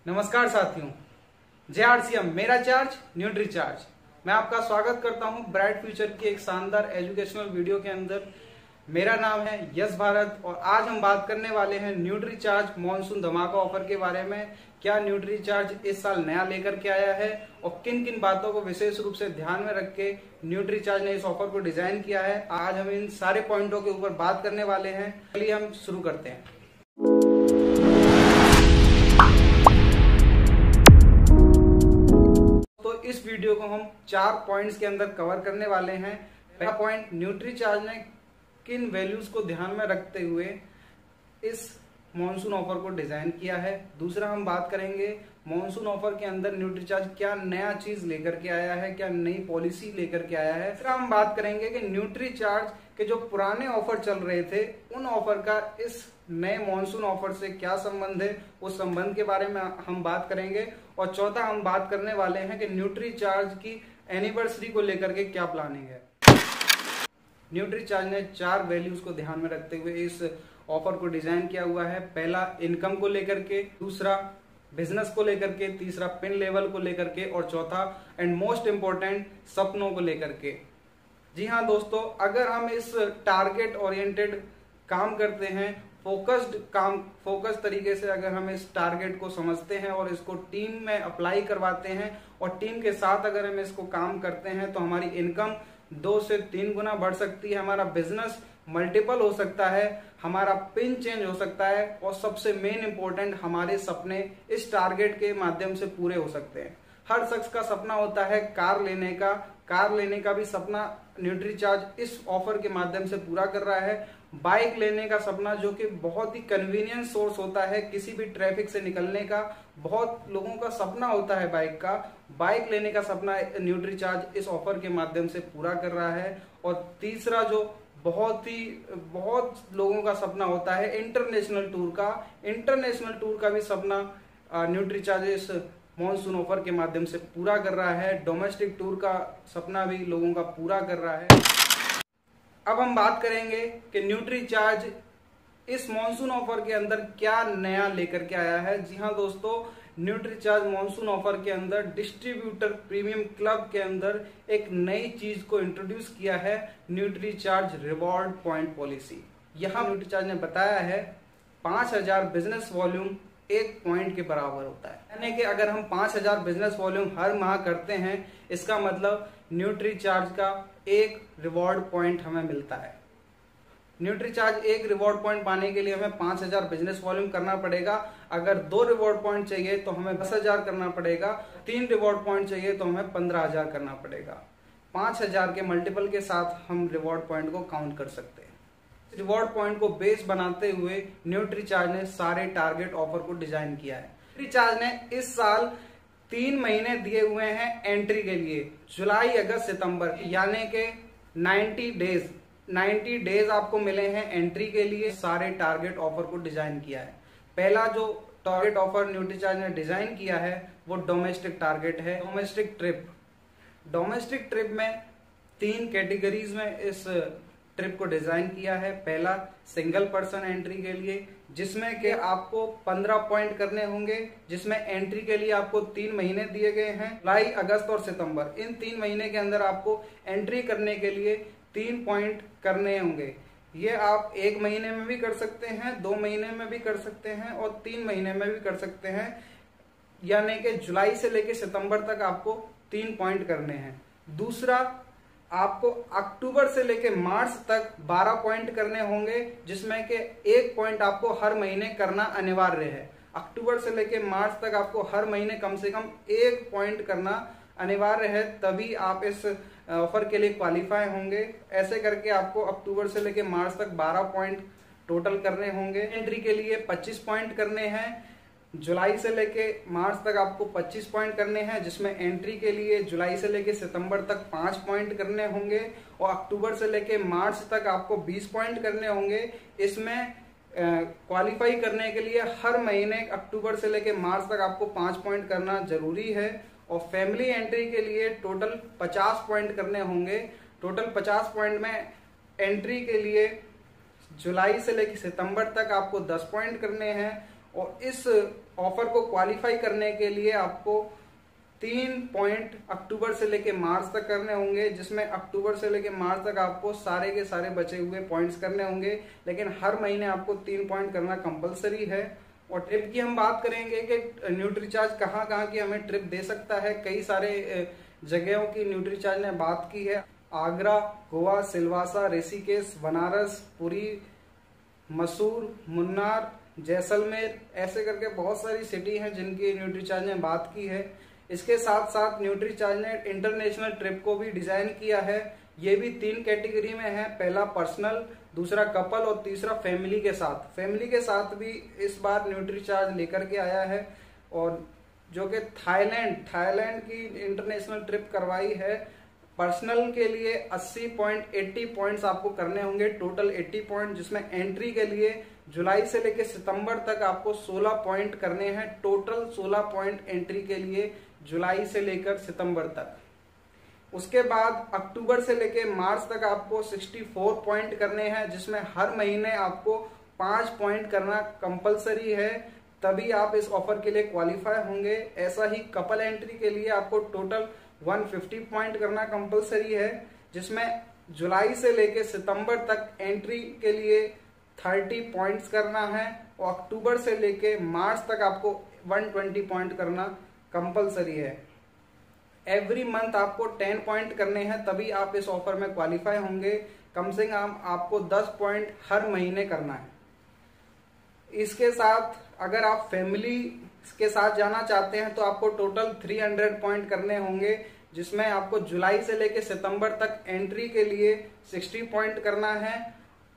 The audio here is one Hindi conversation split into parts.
नमस्कार साथियों, JRCM मेरा चार्ज न्यूट्री चार्ज। मैं आपका स्वागत करता हूं ब्राइट फ्यूचर की एक शानदार एजुकेशनल वीडियो के अंदर। मेरा नाम है यश भारत और आज हम बात करने वाले हैं न्यूट्री चार्ज मॉनसून धमाका ऑफर के बारे में। क्या न्यूट्री चार्ज इस साल नया लेकर के आया है और किन किन बातों को विशेष रूप से ध्यान में रख के न्यूट्री चार्ज ने इस ऑफर को डिजाइन किया है। आज हम इन सारे पॉइंटों के ऊपर बात करने वाले हैं। चलिए हम शुरू करते हैं। इस वीडियो को हम 4 पॉइंट्स के अंदर कवर करने वाले हैं। पहला पॉइंट, न्यूट्री चार्ज ने किन वैल्यूज को ध्यान में रखते हुए इस मॉनसून ऑफर को डिजाइन किया है। दूसरा, हम बात करेंगे मॉनसून ऑफर के अंदर न्यूट्री चार्ज क्या नया चीज लेकर के आया है, क्या नई पॉलिसी लेकर के आया है। तीसरा, हम बात करेंगे कि न्यूट्री चार्ज के जो पुराने ऑफर चल रहे थे उन ऑफर का इस नए मॉनसून ऑफर से क्या संबंध है, उस संबंध के बारे में हम बात करेंगे। और चौथा, हम बात करने वाले हैं कि न्यूट्री चार्ज की एनिवर्सरी को लेकर के क्या प्लानिंग है। न्यूट्री चार्ज ने 4 वैल्यूज को ध्यान में रखते हुए इस ऑफर को डिजाइन किया हुआ है। पहला, इनकम को लेकर के, दूसरा बिजनेस को लेकर के, तीसरा पिन लेवल को लेकर के और चौथा एंड मोस्ट इंपॉर्टेंट सपनों को लेकर के। जी हाँ दोस्तों, अगर हम इस टारगेट ओरिएंटेड काम करते हैं, फोकस तरीके से अगर हम इस टारगेट को समझते हैं और इसको टीम में अप्लाई करवाते हैं और टीम के साथ अगर हम इसको काम करते हैं तो हमारी इनकम 2 से 3 गुना बढ़ सकती है, हमारा बिजनेस मल्टीपल हो सकता है, हमारा पिन चेंज हो सकता है और सबसे मेन इंपॉर्टेंट, हमारे सपने इस टारगेट के माध्यम से पूरे हो सकते हैं। हर शख्स का सपना होता है कार लेने का भी सपना न्यूट्री चार्ज इस ऑफर के माध्यम से पूरा कर रहा है। बाइक लेने का सपना, जो कि बहुत ही कन्वीनियंस सोर्स होता है किसी भी ट्रैफिक से निकलने का, बहुत लोगों का सपना होता है बाइक लेने का सपना न्यूट्री चार्ज इस ऑफर के माध्यम से पूरा कर रहा है। और तीसरा, जो बहुत लोगों का सपना होता है इंटरनेशनल टूर का भी सपना न्यूट्री चार्ज इस मॉनसून ऑफर के माध्यम से पूरा कर रहा है। डोमेस्टिक टूर का सपना भी लोगों का पूरा कर रहा है। अब हम बात करेंगे कि न्यूट्री चार्ज इस मॉनसून ऑफर के अंदर क्या नया लेकर के आया है। जी हाँ दोस्तों, न्यूट्री चार्ज मॉनसून ऑफर के अंदर डिस्ट्रीब्यूटर प्रीमियम क्लब के अंदर एक नई चीज को इंट्रोड्यूस किया है, nutri charge reward point policy. यहाँ न्यूट्री चार्ज ने बताया है 5000 बिजनेस वॉल्यूम 1 पॉइंट के बराबर होता है। यानी कि अगर हम 5000 बिजनेस वॉल्यूम हर माह करते हैं, इसका मतलब न्यूट्री चार्ज का 1 रिवॉर्ड पॉइंट हमें मिलता है। न्यूट्री चार्ज 1 रिवॉर्ड पॉइंट पाने के लिए हमें 5000 बिजनेस वॉल्यूम करना पड़ेगा। अगर 2 रिवॉर्ड पॉइंट चाहिए तो हमें 10,000 करना पड़ेगा। 3 रिवॉर्ड पॉइंट चाहिए तो हमें 15,000 करना पड़ेगा। 5000 के मल्टीपल के साथ हम रिवॉर्ड पॉइंट को काउंट कर सकते हैं। रिवॉर्ड पॉइंट को बेस बनाते हुए न्यूट्री चार्ज ने सारे टारगेट ऑफर को डिजाइन किया है। न्यूट्री चार्ज ने इस साल 3 महीने दिए हुए हैं एंट्री के लिए, जुलाई, अगस्त, सितंबर, यानी कि 90 डेज आपको मिले हैं एंट्री के लिए। सारे टारगेट ऑफर को डिजाइन किया है। पहला जो टारगेट ऑफर न्यूट्री चार्ज ने डिजाइन किया है वो डोमेस्टिक टारगेट है। डोमेस्टिक ट्रिप में 3 कैटेगरीज में इस ट्रिप को डिजाइन किया है। पहला, सिंगल पर्सन एंट्री के लिए, जिसमें कि आपको 15 पॉइंट करने होंगे, जिसमें एंट्री के लिए आपको 3 महीने दिए गए हैं, जुलाई, अगस्त और सितंबर। इन 3 महीने के अंदर आपको एंट्री करने के लिए 3 पॉइंट करने होंगे। ये आप 1 महीने में भी कर सकते हैं, 2 महीने में भी कर सकते हैं और 3 महीने में भी कर सकते हैं। यानी कि जुलाई से लेकर सितंबर तक आपको 3 पॉइंट करने हैं। दूसरा, आपको अक्टूबर से लेकर मार्च तक 12 पॉइंट करने होंगे, जिसमें कि 1 पॉइंट आपको हर महीने करना अनिवार्य है। अक्टूबर से लेकर मार्च तक आपको हर महीने कम से कम 1 पॉइंट करना अनिवार्य है, तभी आप इस ऑफर के लिए क्वालिफाई होंगे। ऐसे करके आपको अक्टूबर से लेकर मार्च तक 12 पॉइंट टोटल करने होंगे। एंट्री के लिए 25 पॉइंट करने हैं। जुलाई से लेके मार्च तक आपको 25 पॉइंट करने हैं, जिसमें एंट्री के लिए जुलाई से लेके सितंबर तक 5 पॉइंट करने होंगे और अक्टूबर से लेके मार्च तक आपको 20 पॉइंट करने होंगे। इसमें क्वालिफाई करने के लिए हर महीने अक्टूबर से लेके मार्च तक आपको 5 पॉइंट करना जरूरी है। और फैमिली एंट्री के लिए टोटल 50 पॉइंट करने होंगे। टोटल 50 पॉइंट में एंट्री के लिए जुलाई से लेकर सितंबर तक आपको 10 पॉइंट करने हैं और इस ऑफर को क्वालिफाई करने के लिए आपको 3 पॉइंट अक्टूबर से लेके मार्च तक करने होंगे, जिसमें अक्टूबर से लेके मार्च तक आपको सारे के सारे बचे हुए पॉइंट्स करने होंगे, लेकिन हर महीने आपको 3 पॉइंट करना कंपलसरी है। और ट्रिप की हम बात करेंगे कि न्यूट्रीचार्ज कहाँ कहाँ की हमें ट्रिप दे सकता है। कई सारे जगहों की न्यूट्रीचार्ज ने बात की है, आगरा, गोवा, सिलवासा, ऋषिकेश, बनारस, पुरी, मसूर, मुन्नार, जैसलमेर, ऐसे करके बहुत सारी सिटी हैं जिनकी न्यूट्रीचार्ज ने बात की है। इसके साथ साथ न्यूट्रीचार्ज ने इंटरनेशनल ट्रिप को भी डिजाइन किया है। ये भी 3 कैटेगरी में है, पहला पर्सनल, दूसरा कपल और तीसरा फैमिली के साथ। फैमिली के साथ भी इस बार न्यूट्रीचार्ज लेकर के आया है, और जो कि थाईलैंड की इंटरनेशनल ट्रिप करवाई है। पर्सनल के लिए 80 पॉइंट्स आपको करने होंगे, टोटल 80 पॉइंट, जिसमें एंट्री के लिए जुलाई से लेकर सितंबर तक आपको 16 पॉइंट करने हैं। टोटल 16 पॉइंट एंट्री के लिए जुलाई से लेकर सितंबर तक। उसके बाद अक्टूबर से लेकर मार्च तक आपको 64 पॉइंट करने हैं, जिसमें हर महीने आपको 5 पॉइंट करना कंपलसरी है, तभी आप इस ऑफर के लिए क्वालिफाई होंगे। ऐसा ही कपल एंट्री के लिए आपको टोटल 150 पॉइंट करना कंपलसरी है, जिसमें जुलाई से लेकर सितंबर तक एंट्री के लिए 30 पॉइंट्स करना है, और अक्टूबर से लेकर मार्च तक आपको 120 पॉइंट करना कंपलसरी है। एवरी मंथ आपको 10 पॉइंट करने हैं, तभी आप इस ऑफर में क्वालिफाई होंगे। कम से कम आपको 10 पॉइंट हर महीने करना है। इसके साथ अगर आप फैमिली के साथ जाना चाहते हैं तो आपको टोटल 300 पॉइंट करने होंगे, जिसमें आपको जुलाई से लेकर सितंबर तक एंट्री के लिए 60 पॉइंट करना है,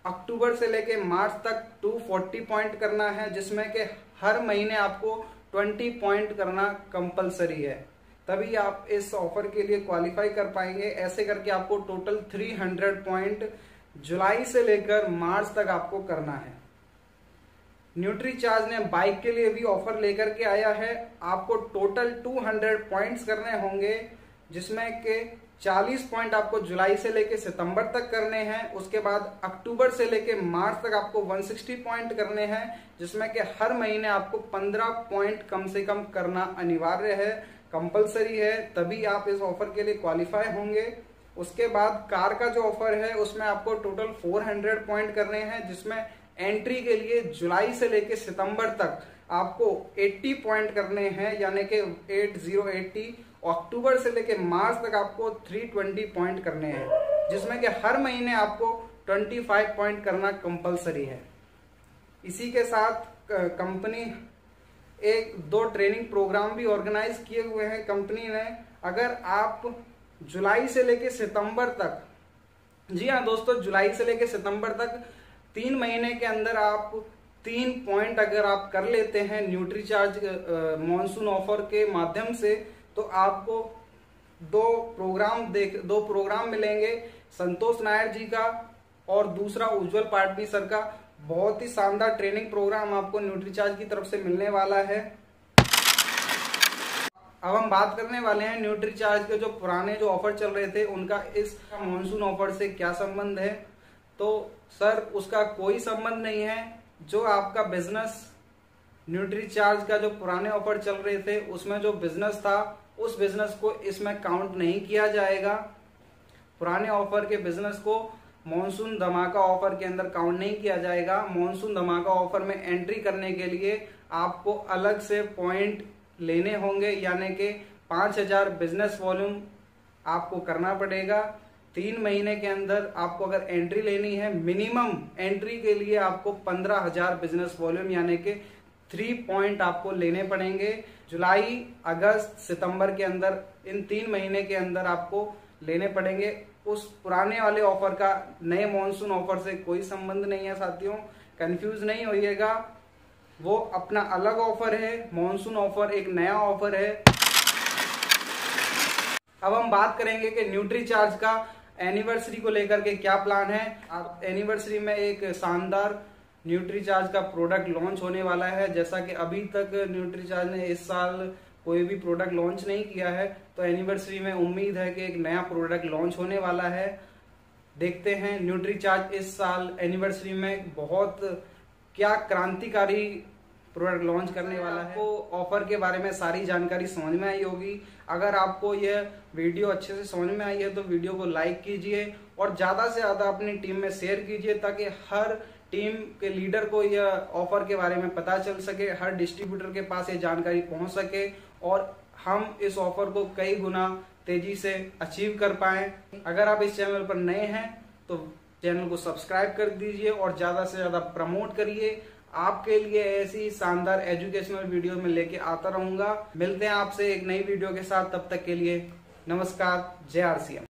अक्टूबर से लेकर मार्च तक 240 पॉइंट करना है, जिसमें कि हर महीने आपको 20 पॉइंट करना कंपलसरी है, तभी आप इस ऑफर के लिए क्वालिफाई कर पाएंगे। ऐसे करके आपको टोटल 300 पॉइंट जुलाई से लेकर मार्च तक आपको करना है। न्यूट्रीचार्ज ने बाइक के लिए भी ऑफर लेकर के आया है। आपको टोटल 200 पॉइंट्स करने होंगे, जिसमें के 40 पॉइंट आपको जुलाई से लेकर सितंबर तक करने हैं। उसके बाद अक्टूबर से लेकर मार्च तक आपको 160 पॉइंट करने हैं, जिसमें कि हर महीने आपको 15 पॉइंट कम से कम करना अनिवार्य है, कंपलसरी है, तभी आप इस ऑफर के लिए क्वालिफाई होंगे। उसके बाद कार का जो ऑफर है उसमें आपको टोटल 400 पॉइंट करने हैं, जिसमें एंट्री के लिए जुलाई से लेकर सितंबर तक आपको 80 पॉइंट करने हैं, यानी कि 80, और अक्टूबर से लेकर मार्च तक आपको 320 पॉइंट करने हैं, जिसमें कि हर महीने आपको 25 पॉइंट करना कंपलसरी है। इसी के साथ कंपनी 1-2 ट्रेनिंग प्रोग्राम भी ऑर्गेनाइज किए हुए हैं कंपनी ने। अगर आप जुलाई से लेकर सितंबर तक, जी हाँ दोस्तों, जुलाई से लेकर सितंबर तक 3 महीने के अंदर आप 3 पॉइंट अगर आप कर लेते हैं न्यूट्रीचार्ज मॉनसून ऑफर के माध्यम से, तो आपको 2 प्रोग्राम मिलेंगे, संतोष नायर जी का और दूसरा उज्जवल पाटनी सर का। बहुत ही शानदार ट्रेनिंग प्रोग्राम आपको न्यूट्रीचार्ज की तरफ से मिलने वाला है। अब हम बात करने वाले हैं न्यूट्रीचार्ज के जो पुराने जो ऑफर चल रहे थे उनका इस मॉनसून ऑफर से क्या संबंध है। तो सर उसका कोई संबंध नहीं है। जो आपका बिजनेस न्यूट्रीचार्ज का जो पुराने ऑफर चल रहे थे उसमें जो बिजनेस था, उस बिजनेस को इसमें काउंट नहीं किया जाएगा। पुराने ऑफर के बिजनेस को मॉनसून धमाका ऑफर के अंदर काउंट नहीं किया जाएगा। मॉनसून धमाका ऑफर में एंट्री करने के लिए आपको अलग से पॉइंट लेने होंगे, यानी कि 5000 बिजनेस वॉल्यूम आपको करना पड़ेगा। 3 महीने के अंदर आपको अगर एंट्री लेनी है, मिनिमम एंट्री के लिए आपको 15,000 बिजनेस वॉल्यूम यानी कि 3 पॉइंट आपको लेने पड़ेंगे। जुलाई, अगस्त, सितंबर के अंदर, इन 3 महीने के अंदर आपको लेने पड़ेंगे। उस पुराने वाले ऑफर का नए मॉनसून ऑफर से कोई संबंध नहीं है साथियों, कंफ्यूज नहीं होइएगा। वो अपना अलग ऑफर है, मॉनसून ऑफर एक नया ऑफर है। अब हम बात करेंगे कि न्यूट्रीचार्ज का एनिवर्सरी को लेकर के क्या प्लान है। आप एनिवर्सरी में एक शानदार न्यूट्रीचार्ज का प्रोडक्ट लॉन्च होने वाला है। जैसा कि अभी तक न्यूट्रीचार्ज ने इस साल कोई भी प्रोडक्ट लॉन्च नहीं किया है, तो एनिवर्सरी में उम्मीद है कि एक नया प्रोडक्ट लॉन्च होने वाला है। देखते हैं न्यूट्रीचार्ज इस साल एनिवर्सरी में बहुत क्या क्रांतिकारी प्रोडक्ट लॉन्च करने वाला है। आपको ऑफर के बारे में सारी जानकारी समझ में आई होगी। अगर आपको यह वीडियो अच्छे से समझ में आई है तो वीडियो को लाइक कीजिए और ज्यादा से ज्यादा अपनी टीम में शेयर कीजिए, ताकि हर टीम के लीडर को यह ऑफर के बारे में पता चल सके, हर डिस्ट्रीब्यूटर के पास ये जानकारी पहुंच सके और हम इस ऑफर को कई गुना तेजी से अचीव कर पाए। अगर आप इस चैनल पर नए हैं तो चैनल को सब्सक्राइब कर दीजिए और ज्यादा से ज्यादा प्रमोट करिए। आपके लिए ऐसी शानदार एजुकेशनल वीडियो में लेके आता रहूंगा। मिलते हैं आपसे एक नई वीडियो के साथ, तब तक के लिए नमस्कार। जय RCM।